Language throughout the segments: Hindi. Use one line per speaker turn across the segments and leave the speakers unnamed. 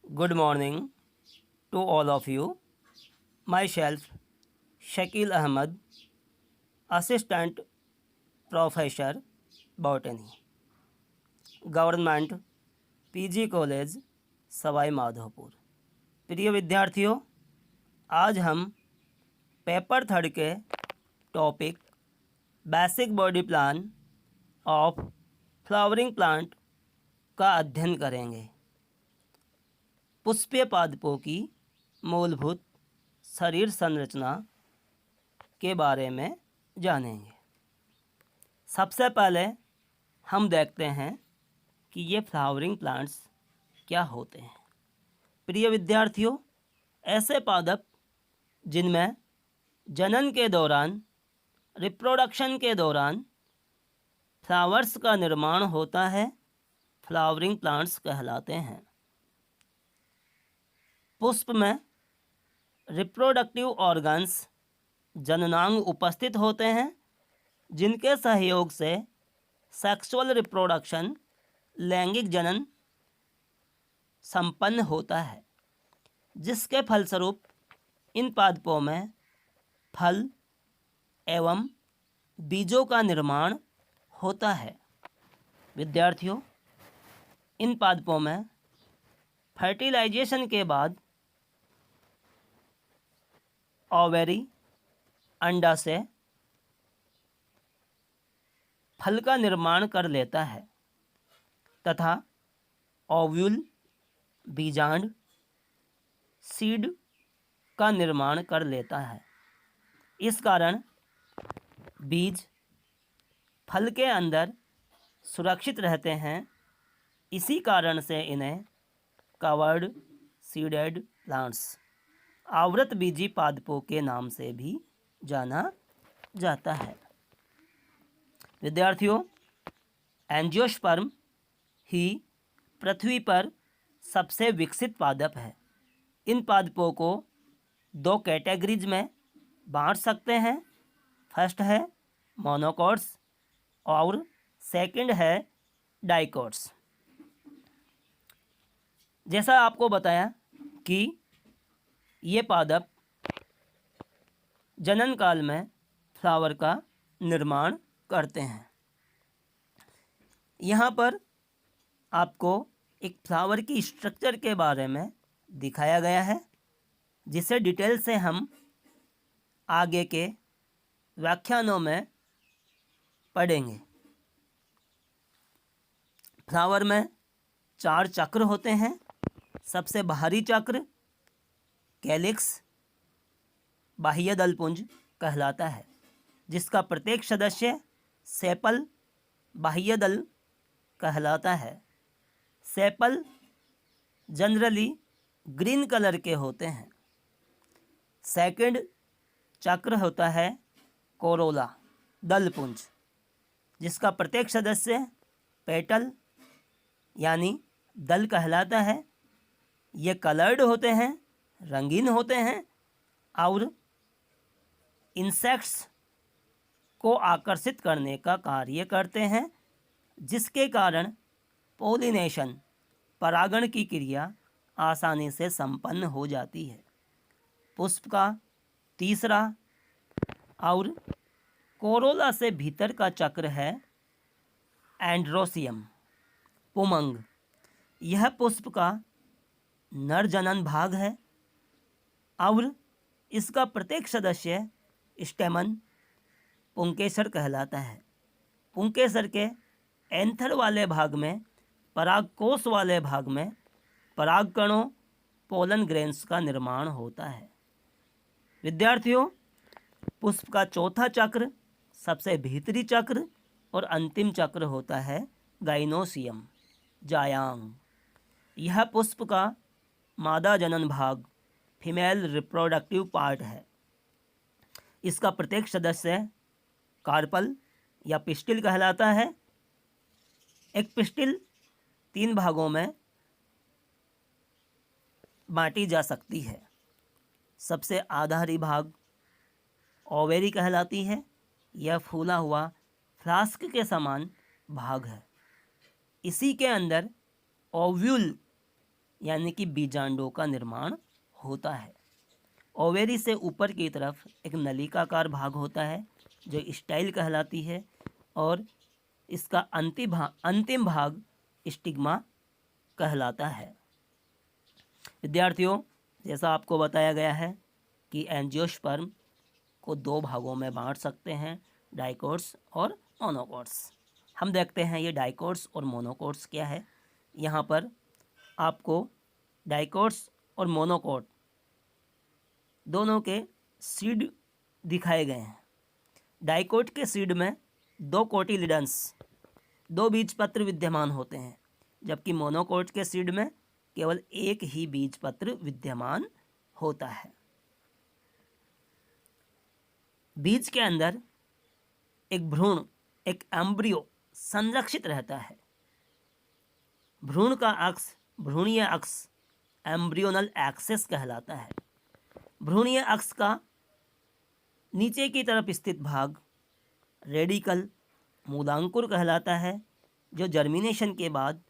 Good morning to all of you. Myself, Shakil Ahmad, Assistant Professor, Botany, Government PG college Sawai Madhopur. प्रिय विद्यार्थियों, आज हम पेपर थर्ड के topic basic body plan of flowering plant का अध्ययन करेंगे। पुष्पीय पादपों की मूलभूत शरीर संरचना के बारे में जानेंगे। सबसे पहले हम देखते हैं कि ये फ्लावरिंग प्लांट्स क्या होते हैं। प्रिय विद्यार्थियों, ऐसे पादप जिनमें जनन के दौरान, रिप्रोडक्शन के दौरान फ्लावर्स का निर्माण होता है, फ्लावरिंग प्लांट्स कहलाते हैं। पुष्प में रिप्रोडक्टिव ऑर्गन्स जननांग उपस्थित होते हैं, जिनके सहयोग से सेक्सुअल रिप्रोडक्शन, लैंगिक जनन संपन्न होता है, जिसके फलस्वरूप इन पादपों में फल एवं बीजों का निर्माण होता है। विद्यार्थियों, इन पादपों में फर्टिलाइजेशन के बाद ओवेरी अंडाशय फल का निर्माण कर लेता है तथा ओव्यूल बीजांड सीड का निर्माण कर लेता है। इस कारण बीज फल के अंदर सुरक्षित रहते हैं। इसी कारण से इन्हें कवर्ड सीडेड प्लांट्स, आवृत बीजी पादपों के नाम से भी जाना जाता है। विद्यार्थियों, एंजियोस्पर्म ही पृथ्वी पर सबसे विकसित पादप है। इन पादपों को दो कैटेगरीज में बांट सकते हैं। फर्स्ट है मोनोकॉट्स और सेकंड है डाइकॉट्स। जैसा आपको बताया कि ये पादप जनन काल में फ्लावर का निर्माण करते हैं। यहाँ पर आपको एक फ्लावर की स्ट्रक्चर के बारे में दिखाया गया है, जिसे डिटेल से हम आगे के व्याख्यानों में पढ़ेंगे। फ्लावर में 4 चक्र होते हैं। सबसे बाहरी चक्र कैलिक्स बाह्य दलपुंज कहलाता है, जिसका प्रत्येक सदस्य सेपल बाह्य दल कहलाता है। सेपल जनरली ग्रीन कलर के होते हैं। सेकंड चक्र होता है कोरोला दलपुंज, जिसका प्रत्येक सदस्य पेटल यानी दल कहलाता है। ये कलर्ड होते हैं, रंगीन होते हैं और इंसेक्ट्स को आकर्षित करने का कार्य करते हैं, जिसके कारण पोलिनेशन, परागण की क्रिया आसानी से संपन्न हो जाती है। पुष्प का तीसरा और कोरोला से भीतर का चक्र है एंड्रोसियम पुमंग। यह पुष्प का नर जनन भाग है और इसका प्रत्येक सदस्य स्टेमन पुंकेसर कहलाता है। पुंकेसर के एंथर वाले भाग में, परागकोश वाले भाग में परागकणों, पोलन ग्रेन्स का निर्माण होता है। विद्यार्थियों, पुष्प का चौथा चक्र, सबसे भीतरी चक्र और अंतिम चक्र होता है गाइनोसियम जायांग। यह पुष्प का मादा जनन भाग, फीमेल रिप्रोडक्टिव पार्ट है। इसका प्रत्येक सदस्य कार्पल या पिस्टिल कहलाता है। एक पिस्टिल 3 भागों में बांटी जा सकती है। सबसे आधारी भाग ओवेरी कहलाती है। यह फूला हुआ फ्लास्क के समान भाग है। इसी के अंदर ओव्यूल यानी कि बीजांडों का निर्माण होता है। ओवेरी से ऊपर की तरफ एक नलिकाकार भाग होता है जो स्टाइल कहलाती है, और इसका अंतिम भाग स्टिग्मा कहलाता है। विद्यार्थियों, जैसा आपको बताया गया है कि एंजियोस्पर्म को दो भागों में बांट सकते हैं, डाइकोट्स और मोनोकोट्स। हम देखते हैं ये डाइकोट्स और मोनोकोट्स क्या है। यहाँ पर आपको डाइकोट्स और मोनोकोट दोनों के सीड दिखाए गए हैं। डाइकोट के सीड में दो कोटिलिडन्स, दो बीजपत्र विद्यमान होते हैं, जबकि मोनोकोट के सीड में केवल एक ही बीजपत्र विद्यमान होता है। बीज के अंदर एक भ्रूण, एक एम्ब्रियो संरक्षित रहता है। भ्रूण का अक्ष, भ्रूणीय अक्ष एम्ब्रियोनल एक्सिस कहलाता है। भ्रूणीय अक्ष का नीचे की तरफ स्थित भाग रेडिकल मूलांकुर कहलाता है, जो जर्मिनेशन के बाद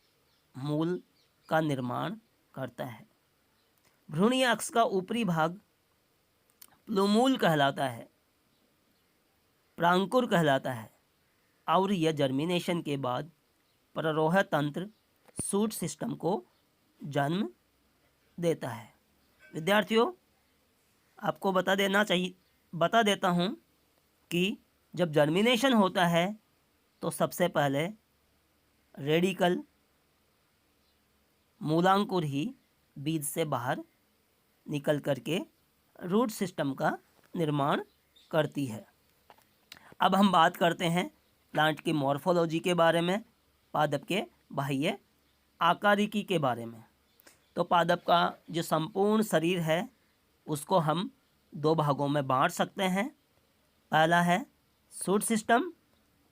मूल का निर्माण करता है। भ्रूणीय अक्ष का ऊपरी भाग प्लूमूल कहलाता है, प्रांकुर कहलाता है, और यह जर्मिनेशन के बाद प्ररोह तंत्र शूट सिस्टम को जन्म देता है। विद्यार्थियों, आपको बता देता हूँ कि जब जर्मिनेशन होता है तो सबसे पहले रेडिकल मूलांकुर ही बीज से बाहर निकल करके रूट सिस्टम का निर्माण करती है। अब हम बात करते हैं प्लांट की मॉर्फोलॉजी के बारे में, पादप के बाह्य आकारिकी के बारे में। तो पादप का जो संपूर्ण शरीर है उसको हम दो भागों में बांट सकते हैं। पहला है शूट सिस्टम,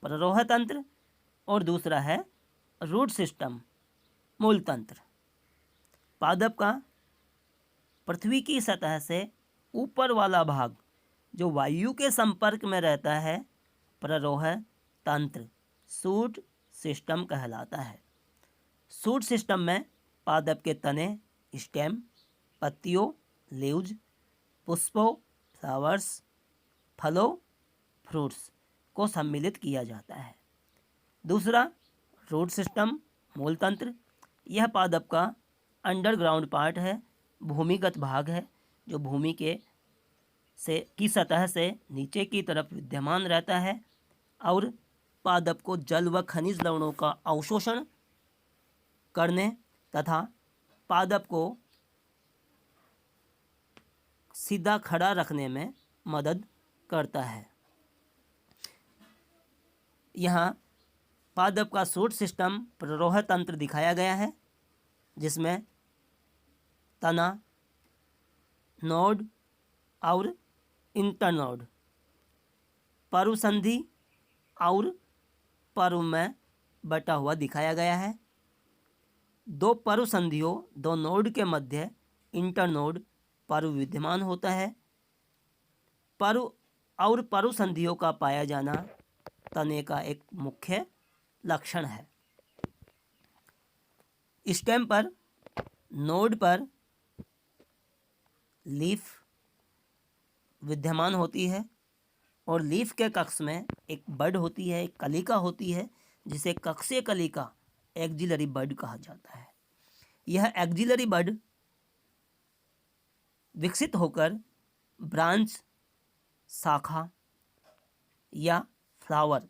प्ररोह तंत्र, और दूसरा है रूट सिस्टम, मूल तंत्र। पादप का पृथ्वी की सतह से ऊपर वाला भाग जो वायु के संपर्क में रहता है, प्ररोह तंत्र, शूट सिस्टम कहलाता है। शूट सिस्टम में पादप के तने, स्टेम, पत्तियों, लीव्स, पुष्पों, फ्लावर्स, फलों, फ्रूट्स को सम्मिलित किया जाता है। दूसरा रूट सिस्टम, मूल तंत्र। यह पादप का अंडरग्राउंड पार्ट है, भूमिगत भाग है, जो भूमि की सतह से नीचे की तरफ विद्यमान रहता है और पादप को जल व खनिज लवणों का अवशोषण करने तथा पादप को सीधा खड़ा रखने में मदद करता है। यहाँ पादप का शूट सिस्टम, प्ररोह तंत्र दिखाया गया है, जिसमें तना, नोड और इंटरनोड, परुसंधि और परु में बटा हुआ दिखाया गया है। दो परुसंधियों, दो नोड के मध्य इंटरनोड परु विद्यमान होता है। परु और परुसंधियों का पाया जाना तने का एक मुख्य लक्षण है। स्टेम पर, नोड पर लीफ विद्यमान होती है और लीफ के कक्ष में एक बड होती है, एक कलिका होती है, जिसे कक्षीय कलिका, एक्जिलरी बड कहा जाता है। यह एक्जिलरी बड विकसित होकर ब्रांच, शाखा या फ्लावर,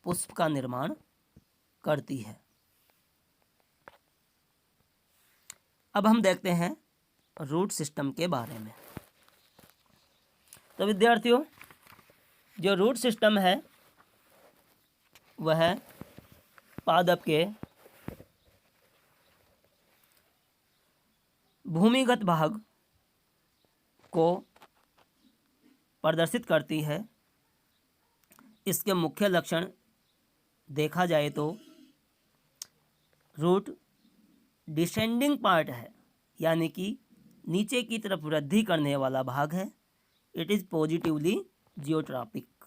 पुष्प का निर्माण करती है। अब हम देखते हैं रूट सिस्टम के बारे में। तो विद्यार्थियों, जो रूट सिस्टम है वह पादप के भूमिगत भाग को प्रदर्शित करती है। इसके मुख्य लक्षण देखा जाए तो रूट डिसेंडिंग पार्ट है, यानी कि नीचे की तरफ वृद्धि करने वाला भाग है। इट इज़ पॉजिटिवली जियोट्रॉपिक,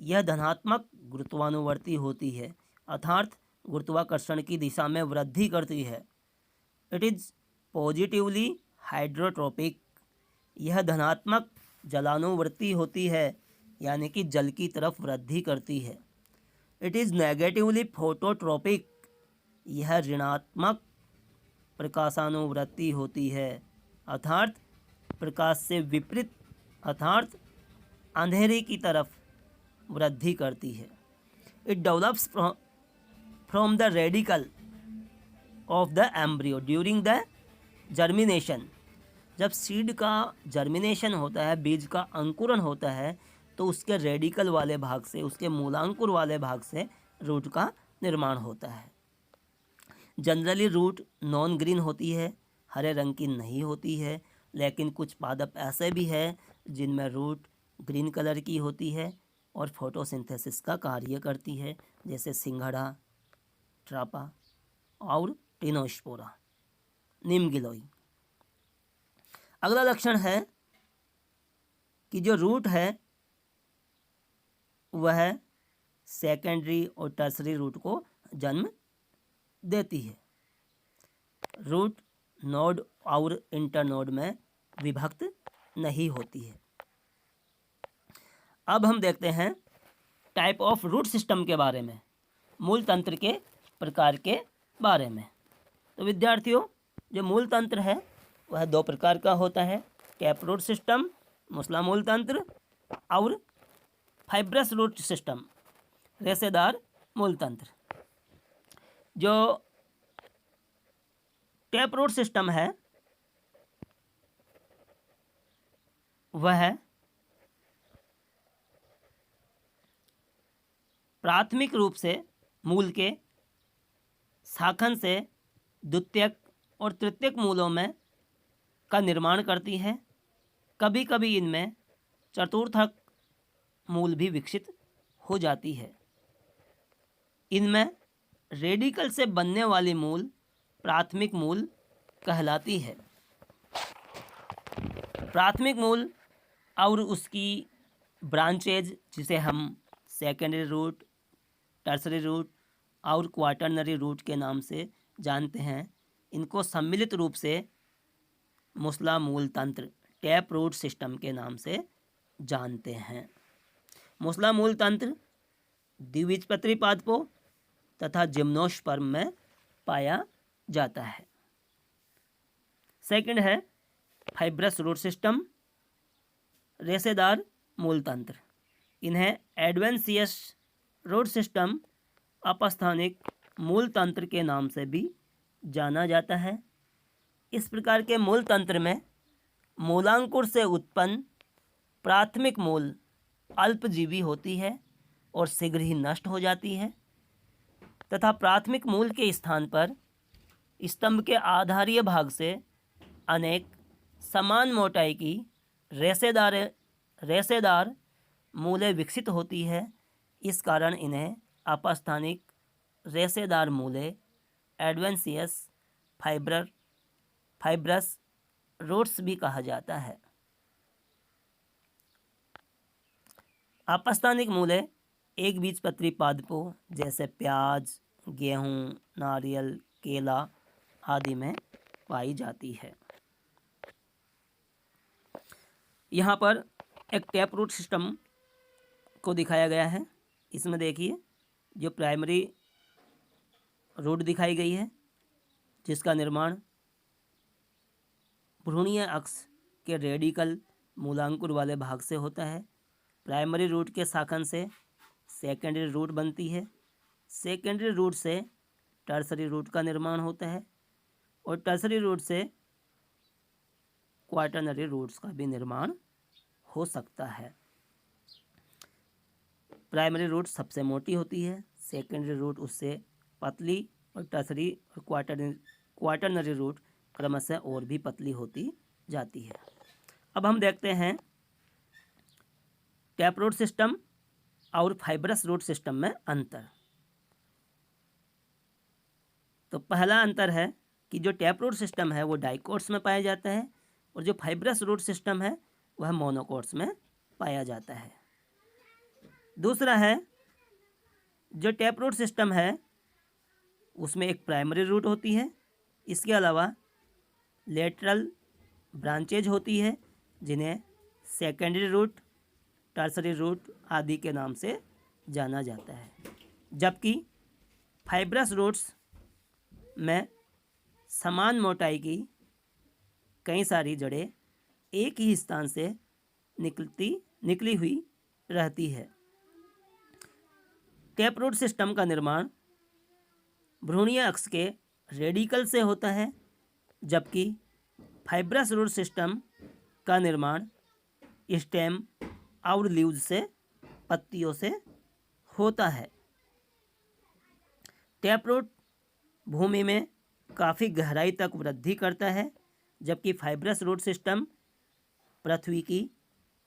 यह धनात्मक गुरुत्वानुवर्ती होती है, अर्थात गुरुत्वाकर्षण की दिशा में वृद्धि करती है। इट इज़ पॉजिटिवली हाइड्रोट्रोपिक, यह धनात्मक जलानुवर्ती होती है, यानी कि जल की तरफ वृद्धि करती है। इट इज़ नेगेटिवली फोटोट्रोपिक, यह ऋणात्मक प्रकाशानुवृत्ति होती है, अर्थात प्रकाश से विपरीत, अर्थात अंधेरे की तरफ वृद्धि करती है। It develops from the radical of the embryo during the germination, जब सीड का जर्मिनेशन होता है, बीज का अंकुरण होता है, तो उसके रेडिकल वाले भाग से, उसके मूलांकुर वाले भाग से रूट का निर्माण होता है। जनरली रूट नॉन ग्रीन होती है, हरे रंग की नहीं होती है, लेकिन कुछ पादप ऐसे भी हैं जिनमें रूट ग्रीन कलर की होती है और फोटोसिंथेसिस का कार्य करती है, जैसे सिंघाड़ा, ट्रापा और टिनोस्पोरा, नीम गिलोई। अगला लक्षण है कि जो रूट है वह सेकेंडरी और टर्सरी रूट को जन्म देती है। रूट नोड और इंटरनोड में विभक्त नहीं होती है। अब हम देखते हैं टाइप ऑफ रूट सिस्टम के बारे में, मूल तंत्र के प्रकार के बारे में। तो विद्यार्थियों, जो मूल तंत्र है वह दो प्रकार का होता है, टैप रूट सिस्टम, मूसला मूल तंत्र, और फाइब्रस रूट सिस्टम, रेशेदार मूल तंत्र। जो टैप रूट सिस्टम है वह प्राथमिक रूप से मूल के शाखन से द्वितीयक और तृतीयक मूलों में का निर्माण करती है। कभी कभी इनमें चतुर्थक मूल भी विकसित हो जाती है। इनमें रेडिकल से बनने वाली मूल प्राथमिक मूल कहलाती है। प्राथमिक मूल और उसकी ब्रांचेज, जिसे हम सेकेंडरी रूट, टर्सरी रूट और क्वाटरनरी रूट के नाम से जानते हैं, इनको सम्मिलित रूप से मूसला मूल तंत्र, टैप रूट सिस्टम के नाम से जानते हैं। मूसला मूल तंत्र द्विबीजपत्री पादपों तथा जिम्नोस्पर्म में पाया जाता है। सेकंड है फाइब्रस रूट सिस्टम, रेशेदार मूल तंत्र। इन्हें एडवेंसियस रूट सिस्टम, अपस्थानिक मूल तंत्र के नाम से भी जाना जाता है। इस प्रकार के मूल तंत्र में मूलांकुर से उत्पन्न प्राथमिक मूल अल्पजीवी होती है और शीघ्र ही नष्ट हो जाती है, तथा प्राथमिक मूल के स्थान पर स्तंभ के आधारीय भाग से अनेक समान मोटाई की रेशेदार मूलें विकसित होती है। इस कारण इन्हें अपस्थानिक रेशेदार मूलें, एडवेंसियस फाइब्रस रूट्स भी कहा जाता है। अपस्थानिक मूलें एक बीजपत्री पादपों जैसे प्याज, गेहूँ, नारियल, केला आदि में पाई जाती है। यहाँ पर एक टैप रूट सिस्टम को दिखाया गया है। इसमें देखिए जो प्राइमरी रूट दिखाई गई है, जिसका निर्माण भ्रूणीय अक्ष के रेडिकल मूलांकुर वाले भाग से होता है। प्राइमरी रूट के शाखन से सेकेंडरी रूट बनती है। सेकेंडरी रूट से टर्सरी रूट का निर्माण होता है और टर्सरी रूट से क्वाटरनरी रूट्स का भी निर्माण हो सकता है। प्राइमरी रूट सबसे मोटी होती है, सेकेंडरी रूट उससे पतली और टर्सरी और क्वाटरनरी रूट क्रमशः और भी पतली होती जाती है। अब हम देखते हैं टैप रूट सिस्टम और फाइब्रस रूट सिस्टम में अंतर। तो पहला अंतर है कि जो टैप रूट सिस्टम है वो डाइकोट्स में पाया जाता है और जो फाइब्रस रूट सिस्टम है वह मोनोकोट्स में पाया जाता है। दूसरा है जो टैप रूट सिस्टम है उसमें एक प्राइमरी रूट होती है। इसके अलावा लेटरल ब्रांचेज होती है जिन्हें सेकेंडरी रूट, टर्सरी रूट आदि के नाम से जाना जाता है, जबकि फाइब्रस रूट्स में समान मोटाई की कई सारी जड़ें एक ही स्थान से निकली हुई रहती है। टैप रूट सिस्टम का निर्माण भ्रूणीय अक्ष के रेडिकल से होता है, जबकि फाइब्रस रूट सिस्टम का निर्माण स्टेम और लीव्स से, पत्तियों से होता है। टैप रूट भूमि में काफ़ी गहराई तक वृद्धि करता है, जबकि फाइब्रस रूट सिस्टम पृथ्वी की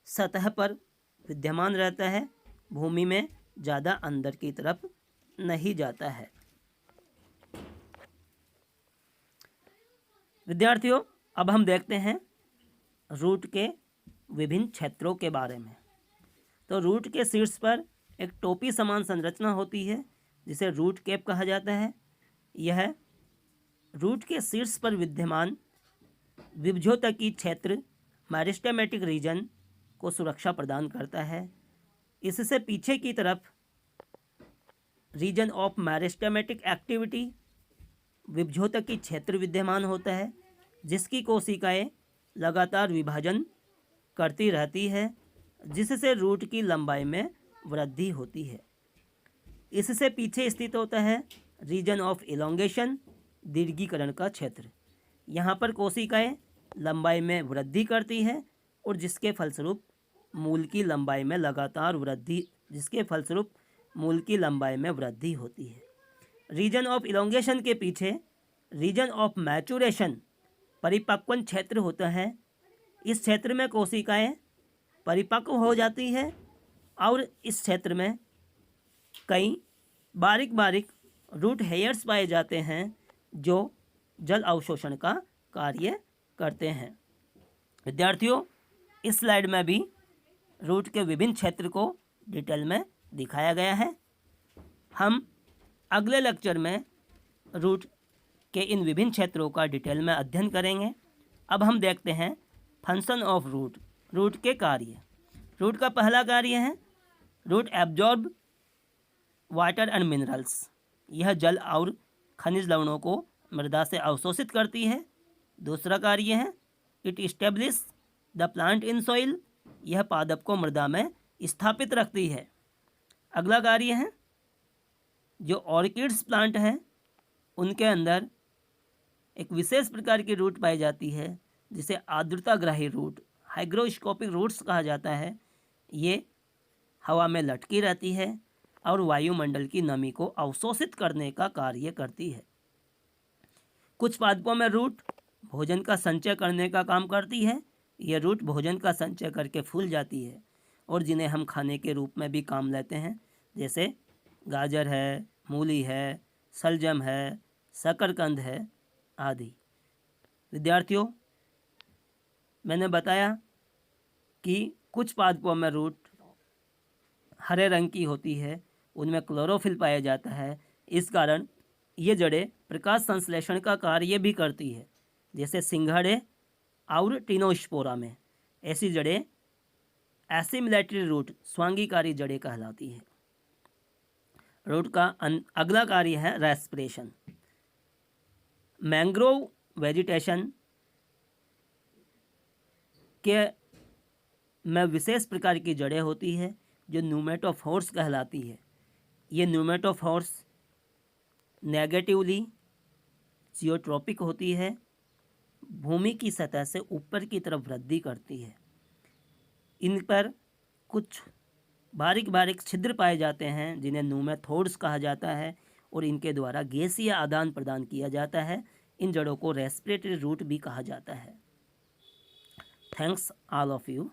सतह पर विद्यमान रहता है, भूमि में ज़्यादा अंदर की तरफ नहीं जाता है। विद्यार्थियों, अब हम देखते हैं रूट के विभिन्न क्षेत्रों के बारे में। तो रूट के शीर्ष पर एक टोपी समान संरचना होती है जिसे रूट कैप कहा जाता है। यह रूट के शीर्ष पर विद्यमान विभज्योतकी क्षेत्र मेरिस्टेमेटिक रीजन को सुरक्षा प्रदान करता है। इससे पीछे की तरफ रीजन ऑफ मेरिस्टेमेटिक एक्टिविटी विभज्योतकी क्षेत्र विद्यमान होता है, जिसकी कोशिकाएं लगातार विभाजन करती रहती है, जिससे रूट की लंबाई में वृद्धि होती है। इससे पीछे स्थित होता है रीजन ऑफ इलोंगेशन, दीर्घीकरण का क्षेत्र। यहाँ पर कोशिकाएं लंबाई में वृद्धि करती है और जिसके फलस्वरूप मूल की लंबाई में वृद्धि होती है। रीजन ऑफ इलोंगेशन के पीछे रीजन ऑफ मैचुरेशन, परिपक्वन क्षेत्र होता है। इस क्षेत्र में कोशिकाएं परिपक्व हो जाती है और इस क्षेत्र में कई बारीक बारीक रूट हेयर्स पाए जाते हैं जो जल अवशोषण का कार्य करते हैं। विद्यार्थियों, इस स्लाइड में भी रूट के विभिन्न क्षेत्र को डिटेल में दिखाया गया है। हम अगले लेक्चर में रूट के इन विभिन्न क्षेत्रों का डिटेल में अध्ययन करेंगे। अब हम देखते हैं फंक्शन ऑफ रूट, रूट के कार्य। रूट का पहला कार्य है root absorb water and minerals. यह जल और खनिज लवणों को मृदा से अवशोषित करती है। दूसरा कार्य है it establish the plant in soil. यह पादप को मृदा में स्थापित रखती है। अगला कार्य है जो ऑर्किड्स प्लांट हैं उनके अंदर एक विशेष प्रकार की रूट पाई जाती है जिसे आर्द्रताग्राही रूट, हाइग्रोस्कोपिक रूट्स कहा जाता है। ये हवा में लटकी रहती है और वायुमंडल की नमी को अवशोषित करने का कार्य करती है। कुछ पादपों में रूट भोजन का संचय करने का काम करती है। यह रूट भोजन का संचय करके फूल जाती है और जिन्हें हम खाने के रूप में भी काम लेते हैं, जैसे गाजर है, मूली है, सलजम है, शकरकंद है आदि। विद्यार्थियों, मैंने बताया कि कुछ पादपों में रूट हरे रंग की होती है, उनमें क्लोरोफिल पाया जाता है। इस कारण ये जड़ें प्रकाश संश्लेषण का कार्य भी करती है, जैसे सिंघाड़े और टिनोस्पोरा में। ऐसी जड़ें एसिमिलेटरी रूट, स्वांगीकारी जड़ें कहलाती हैं। रूट का अगला कार्य है रेस्पिरेशन। मैंग्रोव वेजिटेशन के में विशेष प्रकार की जड़ें होती है जो न्यूमेटोफोर्स कहलाती है। ये न्यूमेटोफोर्स नेगेटिवली जियोट्रोपिक होती है, भूमि की सतह से ऊपर की तरफ वृद्धि करती है। इन पर कुछ बारीक बारीक छिद्र पाए जाते हैं जिन्हें न्यूमेथोड्स कहा जाता है और इनके द्वारा गैसीय आदान प्रदान किया जाता है। इन जड़ों को रेस्पिरेटरी रूट भी कहा जाता है। Thanks all of you.